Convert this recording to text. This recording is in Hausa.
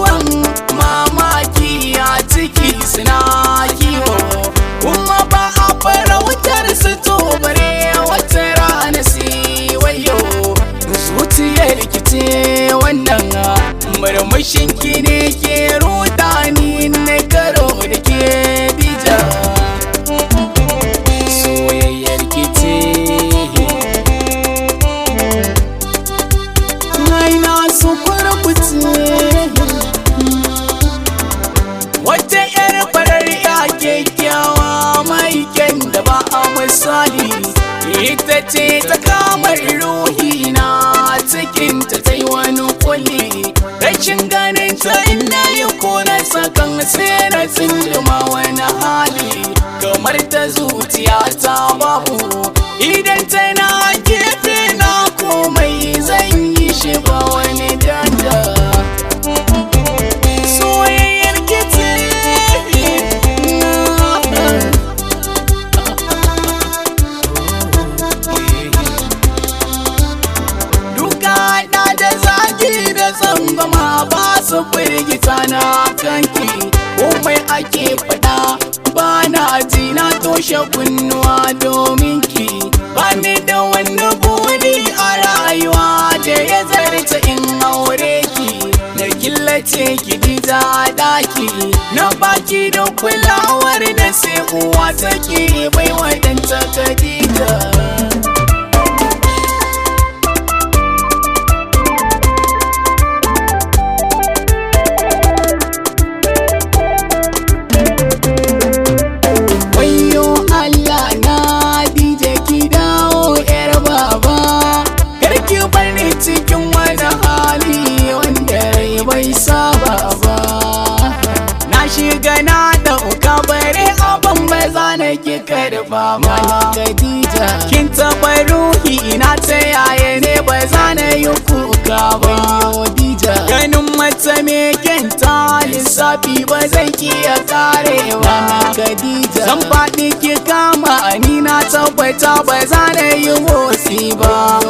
abubuwan mamaki a ciki suna kiwo, kuma ba a farautar su to bare wata rana si wayo. Zuciyar rikice wannan murmushin ki ne ke rudani na karo da ke Deejah. Soyayyar ki ce raina su kurkuce, wata yar farar ya kyakkyawa mai kyan da ba a misali, ita ce ta kamar ruhi na cikinta ta yi wani kulli. Rashin ganin ta ina yi kona sakan sai na tsindima wani hali, kamar ta zuciya ta babu idan tana gefe na komai zan yi shi ba wani danda. Soyayyar ki ce zangama ba su firgita na kanki, komai ake faɗa ba na ji na toshe kunnuwa domin ki. Ba ni da wani buri a rayuwa da ya zarta in aure ki, na killace ki Deejah daki, na baki da kulawar da sai uwa take bai wadanta ka Deejah. Cikin wani hali wanda rai bai saba ba, na shiga na ɗauka bare abin ba za na ki karɓa ma ga Deejah. Kin taɓa ruhi na ta yaya ne ba za na yi kuka ba Deejah. Ganin mace me kyanta lissafi ba zai iya karewa ga Deejah. Zan faɗi ki kama ni na tabbata ba za na yi motsi ba.